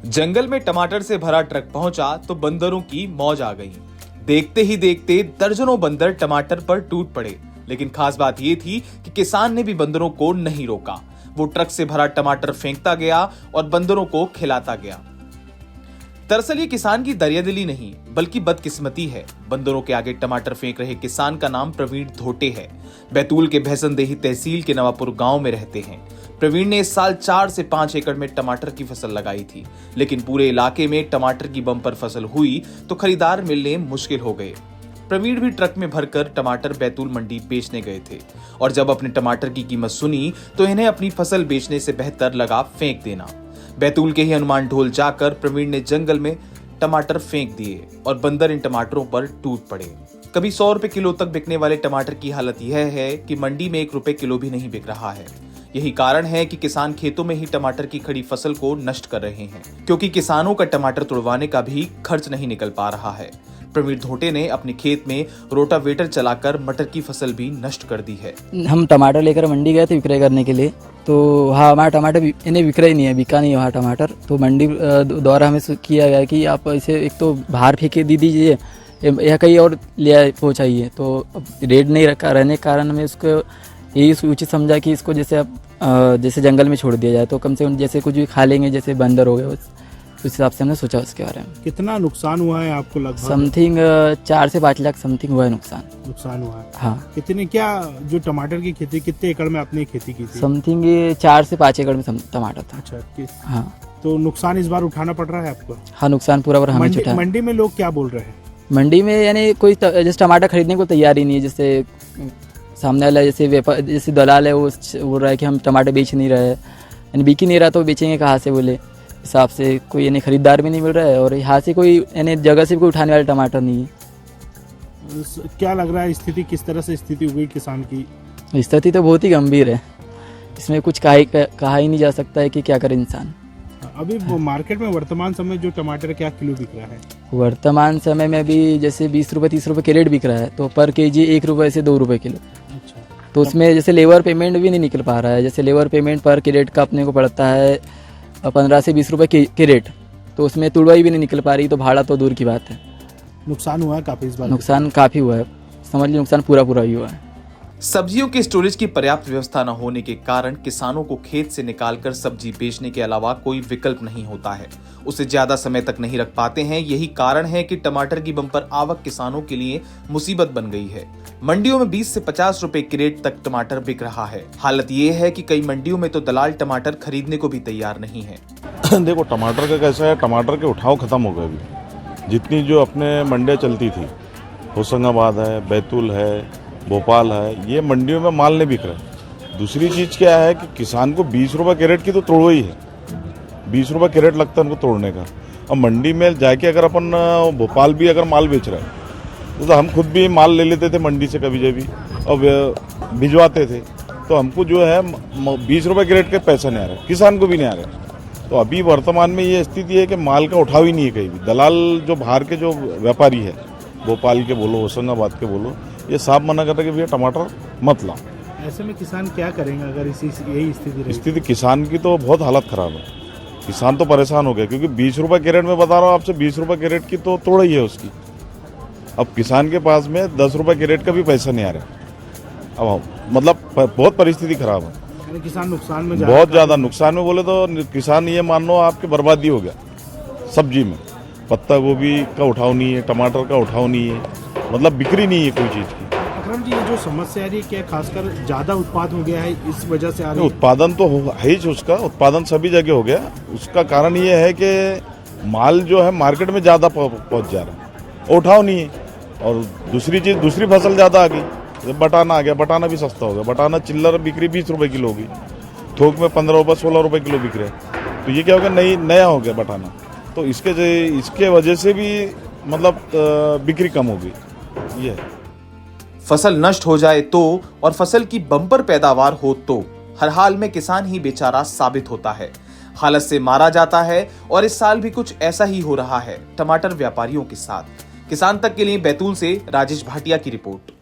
जंगल में टमाटर से भरा ट्रक पहुंचा तो बंदरों की मौज आ गई। देखते ही देखते दर्जनों बंदर टमाटर पर टूट पड़े। लेकिन खास बात यह थी कि किसान ने भी बंदरों को नहीं रोका। वो ट्रक से भरा टमाटर फेंकता गया और बंदरों को खिलाता गया। दरअसल ये किसान की दरियादिली नहीं बल्कि बदकिस्मती है। बंदरों के आगे टमाटर फेंक रहे किसान का नाम प्रवीण धोटे है। बैतूल के भैसनदेही तहसील के नवापुर गांव में रहते हैं। प्रवीण ने इस साल 4 से 5 एकड़ में टमाटर की फसल लगाई थी, लेकिन पूरे इलाके में टमाटर की बम्पर फसल हुई तो खरीदार मिलने मुश्किल हो गए। प्रवीण भी ट्रक में भरकर टमाटर बैतूल मंडी बेचने गए थे और जब अपने टमाटर की कीमत सुनी तो इन्हें अपनी फसल बेचने से बेहतर लगा फेंक देना। बैतूल के ही हनुमान ढोल जाकर प्रवीण ने जंगल में टमाटर फेंक दिए और बंदर इन टमाटरों पर टूट पड़े। कभी 100 रुपए किलो तक बिकने वाले टमाटर की हालत यह है कि मंडी में 1 रुपए किलो भी नहीं बिक रहा है। यही कारण है कि किसान खेतों में ही टमाटर की खड़ी फसल को नष्ट कर रहे हैं, क्योंकि किसानों का टमाटर तुड़वाने का भी खर्च नहीं निकल पा रहा है। प्रवीण धोटे ने अपने खेत में रोटावेटर चलाकर मटर की फसल भी नष्ट कर दी है। हम टमाटर लेकर मंडी गए थे विक्रय करने के लिए, तो हाँ हमारा टमाटर इन्हें विक्रय नहीं है, बिका नहीं है वहाँ टमाटर। तो मंडी द्वारा हमें किया गया कि आप इसे एक तो बाहर फेंक दे दीजिए या कहीं और ले पहुँचाइए। तो रेट नहीं रखा रहने के कारण हमें उसको यही उचित समझा कि इसको जैसे अब जैसे जंगल में छोड़ दिया जाए तो कम से कम जैसे कुछ भी खा लेंगे, जैसे बंदर हो गए, उस हिसाब से हमने सोचा उसके बारे में। कितना नुकसान हुआ है आपको? लगभग समथिंग 4 से 5 लाख समथिंग हुआ है नुकसान हुआ है। हाँ। कितने क्या जो टमाटर की खेती कितने एकड़ में आपने खेती की थी? समथिंग 4 से 5 एकड़ में टमाटर था। अच्छा, हाँ। तो नुकसान इस बार उठाना पड़ रहा है आपको? हाँ, नुकसान पूरा बार हमें उठाना। मंडी में लोग क्या बोल रहे हैं? मंडी में यानी कोई जैसे टमाटर खरीदने को तैयार ही नहीं है। जैसे सामने वाला जैसे व्यापार जैसे दलाल है वो बोल रहा है कि हम टमाटर बेच नहीं रहे, यानी बिक ही नहीं रहा तो बेचेंगे कहाँ से, बोले हिसाब से कोई यानी खरीदार भी नहीं मिल रहा है और यहाँ से कोई यानी जगह से कोई उठाने वाला टमाटर नहीं है। क्या लग रहा है स्थिति किस तरह से स्थिति हो गई किसान की? स्थिति तो बहुत ही गंभीर है, इसमें कुछ कहा ही नहीं जा सकता है कि क्या करे इंसान। अभी मार्केट में वर्तमान समय जो टमाटर क्या किलो बिक रहा है? वर्तमान समय में अभी जैसे 20 रुपये 30 रुपये कैरेट बिक रहा है, तो पर केजी 1 रुपये से 2 रुपये किलो। अच्छा। तो उसमें जैसे लेबर पेमेंट भी नहीं निकल पा रहा है। जैसे लेबर पेमेंट पर कैरेट का अपने को पड़ता है 15 से 20 रुपये कैरेट, तो उसमें तुड़वाई भी नहीं निकल पा रही, तो भाड़ा तो दूर की बात है। नुकसान हुआ है काफी इस बार? नुकसान काफ़ी हुआ है, समझ लीजिए नुकसान पूरा ही हुआ है। सब्जियों के स्टोरेज की पर्याप्त व्यवस्था न होने के कारण किसानों को खेत से निकालकर सब्जी बेचने के अलावा कोई विकल्प नहीं होता है। उसे ज्यादा समय तक नहीं रख पाते हैं। यही कारण है कि टमाटर की बम्पर आवक किसानों के लिए मुसीबत बन गई है। मंडियों में 20 से 50 रुपए क्रेट तक टमाटर बिक रहा है। हालत ये है कि कई मंडियों में तो दलाल टमाटर खरीदने को भी तैयार नहीं है। देखो टमाटर का कैसा है, टमाटर के उठाव खत्म हो गए। अभी जितनी जो अपने मंडियाँ चलती थी, होशंगाबाद है, बैतूल है, भोपाल है, ये मंडियों में माल नहीं बिक रहा। दूसरी चीज़ क्या है कि किसान को 20 रुपये कैरेट की तो तोड़ो ही है, 20 रुपये कैरेट लगता है उनको तोड़ने का। और मंडी में जाके अगर अपन भोपाल भी अगर माल बेच रहे हैं तो हम खुद भी माल ले लेते थे मंडी से कभी जभी और भिजवाते थे, तो हमको जो है 20 रुपये कैरेट के पैसा नहीं आ रहा, किसान को भी नहीं आ रहा। तो अभी वर्तमान में ये स्थिति है कि माल का उठाव ही नहीं है कहीं भी। दलाल जो बाहर के जो व्यापारी है, भोपाल के बोलो, होशंगाबाद के बोलो, ये साफ मना कर रहे कि भैया टमाटर मत लाओ। ऐसे में किसान क्या करेंगे अगर यही स्थिति किसान की तो बहुत हालत खराब है। किसान तो परेशान हो गया, क्योंकि 20 रुपये कैरेट में बता रहा हूँ आपसे, 20 रुपये कैरेट की तो तोड़ ही है उसकी। अब किसान के पास में 10 रुपये कैरेट का भी पैसा नहीं आ रहा। अब मतलब बहुत परिस्थिति खराब है। किसान नुकसान में बहुत ज़्यादा नुकसान में। बोले तो किसान ये मान लो आपकी बर्बादी हो गया। सब्जी में पत्ता गोभी का उठाव नहीं है, टमाटर का उठाव नहीं है, मतलब बिक्री नहीं है कोई चीज़ की। अकरम जी, ये जो समस्या आ रही है क्या खासकर ज़्यादा उत्पाद हो गया है इस वजह से आ रही है? उत्पादन तो है ही, उसका उत्पादन सभी जगह हो गया। उसका कारण ये है कि माल जो है मार्केट में ज़्यादा पहुंच जा रहा है, उठाव नहीं है। और दूसरी चीज़, दूसरी फसल ज़्यादा आ गई। बटाना आ गया, बटाना भी सस्ता हो गया। बटाना चिल्लर बिक्री 20 रुपये किलो होगी, थोक में 15 रुपये 16 रुपये किलो बिक रहे हैं। तो ये क्या हो गया, नया हो गया बटाना। तो इसके वजह से भी मतलब बिक्री कम होगी। ये फसल नष्ट हो जाए तो और फसल की बम्पर पैदावार हो तो हर हाल में किसान ही बेचारा साबित होता है, हालत से मारा जाता है। और इस साल भी कुछ ऐसा ही हो रहा है टमाटर व्यापारियों के साथ। किसान तक के लिए बैतूल से राजेश भाटिया की रिपोर्ट।